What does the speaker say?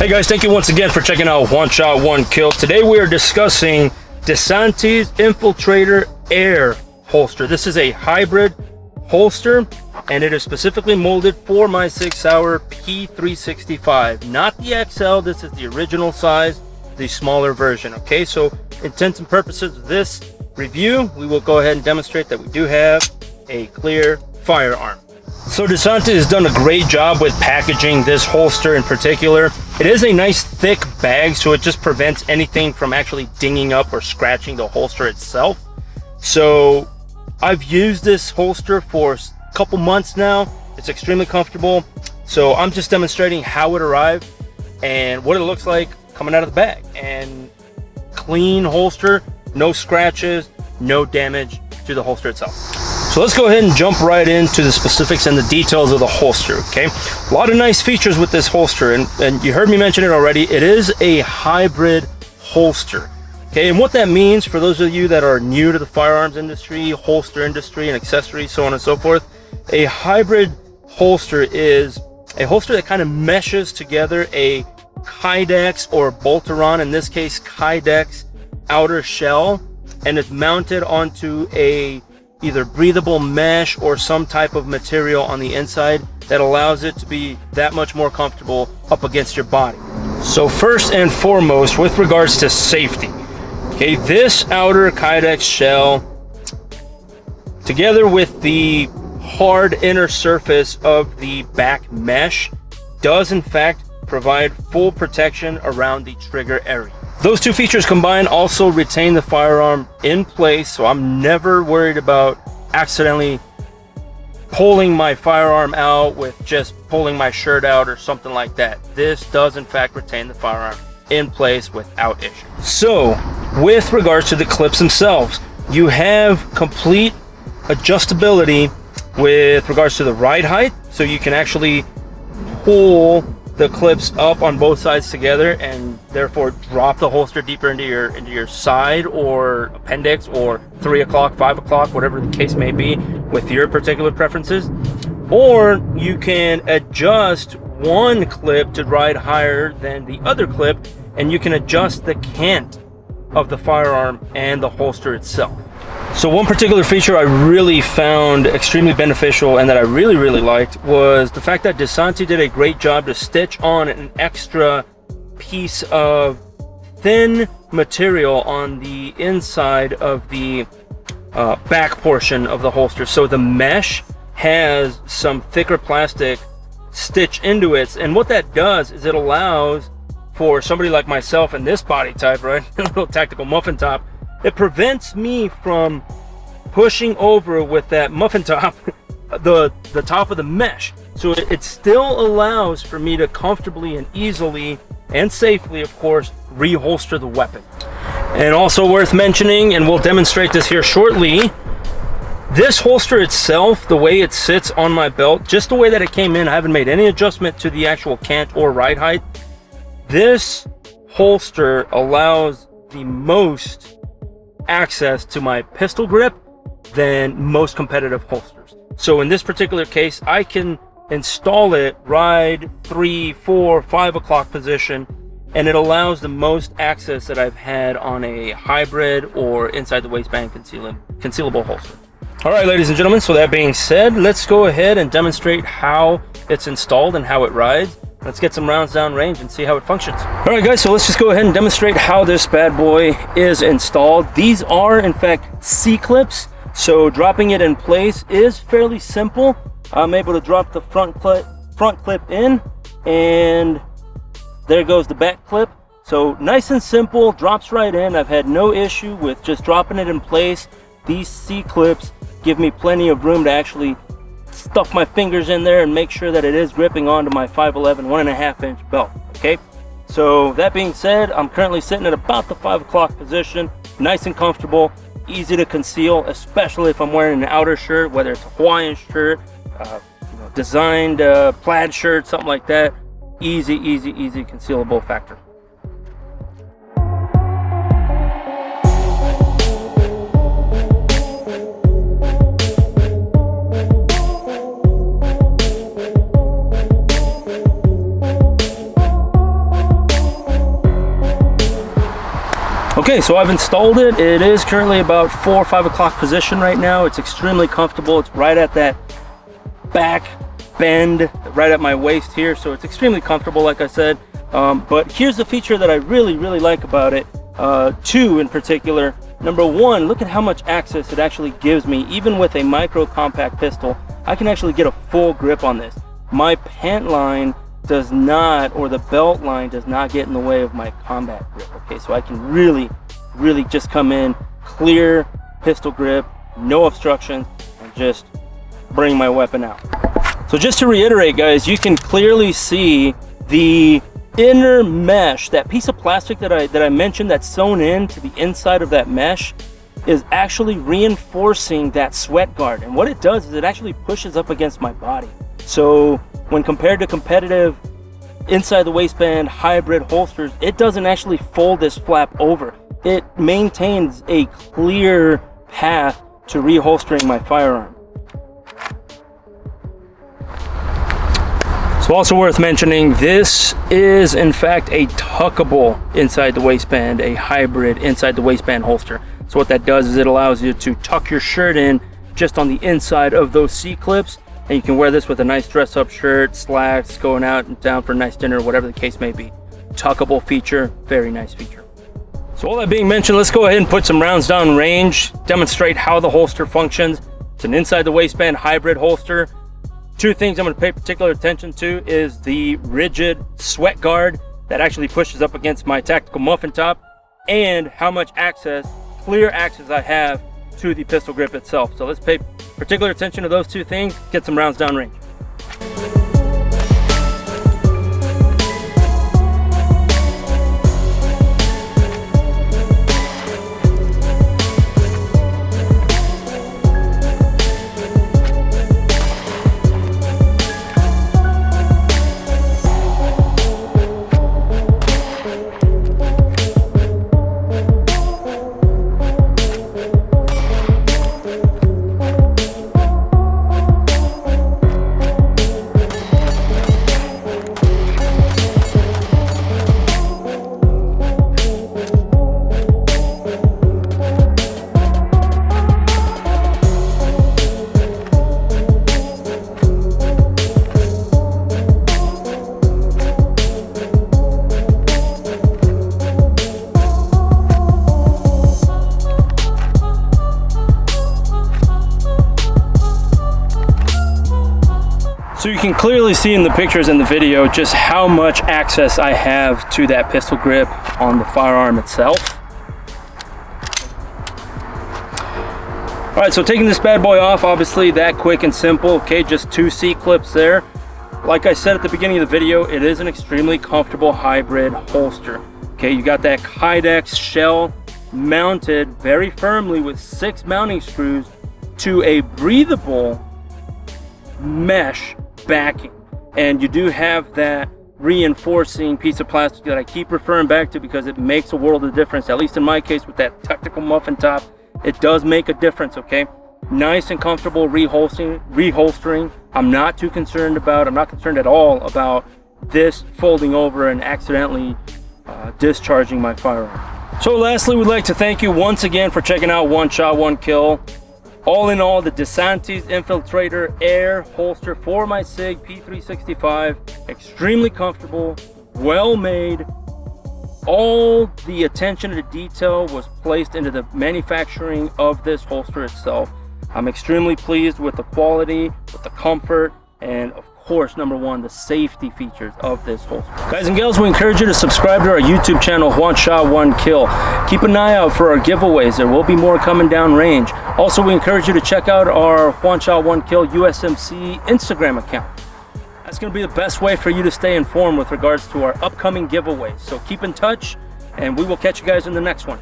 Hey guys, thank you once again for checking out One Shot, One Kill. Today we are discussing Desantis Infiltrator Air holster. This is a hybrid holster and it is specifically molded for my Sig Sauer P365. Not the XL, this is the original size, the smaller version. Okay, so intents and purposes of this review, we will go ahead and demonstrate that we do have a clear firearm. So Desantis has done a great job with packaging this holster in particular. It is a nice thick bag, so it just prevents anything from actually dinging up or scratching the holster itself. So I've used this holster for a couple months now. It's extremely comfortable. So I'm just demonstrating how it arrived and what it looks like coming out of the bag. And clean holster, no scratches, no damage to the holster itself. So let's go ahead and jump right into the specifics and the details of the holster, okay? A lot of nice features with this holster, and you heard me mention it already. It is a hybrid holster, okay? And what that means, for those of you that are new to the firearms industry, holster industry, and accessories, so on and so forth, a hybrid holster is a holster that kind of meshes together a Kydex or Boltaron, in this case Kydex outer shell, and it's mounted onto a either breathable mesh or some type of material on the inside that allows it to be that much more comfortable up against your body. So first and foremost, with regards to safety, okay, this outer Kydex shell together with the hard inner surface of the back mesh does in fact provide full protection around the trigger area. Those two features combined also retain the firearm in place, so I'm never worried about accidentally pulling my firearm out with just pulling my shirt out or something like that. This does in fact retain the firearm in place without issue. So with regards to the clips themselves, you have complete adjustability with regards to the ride height, so you can actually pull the clips up on both sides together and therefore drop the holster deeper into your side or appendix, or 3 o'clock, 5 o'clock, whatever the case may be with your particular preferences. Or you can adjust one clip to ride higher than the other clip, and you can adjust the cant of the firearm and the holster itself. So one particular feature I really found extremely beneficial and that I really liked was the fact that Desantis did a great job to stitch on an extra piece of thin material on the inside of the back portion of the holster. So the mesh has some thicker plastic stitched into it, and what that does is it allows for somebody like myself in this body type, right, a little tactical muffin top, it prevents me from pushing over with that muffin top the top of the mesh. So it still allows for me to comfortably and easily and safely, of course, reholster the weapon. And also worth mentioning, and we'll demonstrate this here shortly, this holster itself, the way it sits on my belt, just the way that it came in, I haven't made any adjustment to the actual cant or ride height. This holster allows the most access to my pistol grip than most competitive holsters. So in this particular case, I can install it ride 3, 4, 5 o'clock position, and it allows the most access that I've had on a hybrid or inside the waistband concealable holster. All right, ladies and gentlemen, so that being said, let's go ahead and demonstrate how it's installed and how it rides. Let's get some rounds down range and see how it functions. All right, guys, so let's just go ahead and demonstrate how this bad boy is installed. These are, in fact, C-clips, so dropping it in place is fairly simple. I'm able to drop the front clip in, and there goes the back clip. So nice and simple, drops right in. I've had no issue with just dropping it in place. These C-clips give me plenty of room to actually stuff my fingers in there and make sure that it is gripping onto my 511 1.5 inch belt. Okay, so that being said, I'm currently sitting at about the 5 o'clock position, nice and comfortable, easy to conceal, especially if I'm wearing an outer shirt, whether it's a Hawaiian shirt, designed plaid shirt, something like that. Easy concealable factor. Okay, so I've installed it. It is currently about 4 or 5 o'clock position right now. It's extremely comfortable. It's right at that back bend, right at my waist here. So it's extremely comfortable, like I said. But here's the feature that I really like about it. Two in particular. Number one, look at how much access it actually gives me. Even with a micro compact pistol, I can actually get a full grip on this. My pant line does not, or the belt line does not get in the way of my combat grip. Okay, so I can really just come in, clear pistol grip, no obstruction, and just bring my weapon out. So just to reiterate, guys, you can clearly see the inner mesh, that piece of plastic that I mentioned that's sewn in to the inside of that mesh is actually reinforcing that sweat guard. And what it does is it actually pushes up against my body. So when compared to competitive inside the waistband hybrid holsters, it doesn't actually fold this flap over. It maintains a clear path to reholstering my firearm. So also worth mentioning, this is in fact a tuckable inside the waistband, a hybrid inside the waistband holster. So what that does is it allows you to tuck your shirt in just on the inside of those C-clips, and you can wear this with a nice dress-up shirt, slacks, going out and down for a nice dinner, whatever the case may be. Tuckable feature, very nice feature. So all that being mentioned, let's go ahead and put some rounds down range, demonstrate how the holster functions. It's an inside the waistband hybrid holster. Two things I'm going to pay particular attention to is the rigid sweat guard that actually pushes up against my tactical muffin top, and how much access, clear access I have to the pistol grip itself. So let's pay particular attention to those two things, get some rounds down range. So you can clearly see in the pictures and the video just how much access I have to that pistol grip on the firearm itself. All right, so taking this bad boy off, obviously that quick and simple, okay, just 2 C-clips there. Like I said at the beginning of the video, it is an extremely comfortable hybrid holster. Okay, you got that Kydex shell mounted very firmly with 6 mounting screws to a breathable mesh backing, and you do have that reinforcing piece of plastic that I keep referring back to because it makes a world of difference. At least in my case with that tactical muffin top, it does make a difference. Okay, nice and comfortable reholstering. I'm not concerned at all about this folding over and accidentally discharging my firearm. So lastly, we'd like to thank you once again for checking out One Shot One Kill. All in all, the Desantis Infiltrator Air holster for my Sig P365, extremely comfortable, well made. All the attention to detail was placed into the manufacturing of this holster itself. I'm extremely pleased with the quality, with the comfort, and of course, number one, the safety features of this holster. Guys and gals, we encourage you to subscribe to our YouTube channel, One Shot One Kill. Keep an eye out for our giveaways. There will be more coming down range. Also, we encourage you to check out our One Shot One Kill USMC Instagram account. That's going to be the best way for you to stay informed with regards to our upcoming giveaways. So keep in touch, and we will catch you guys in the next one.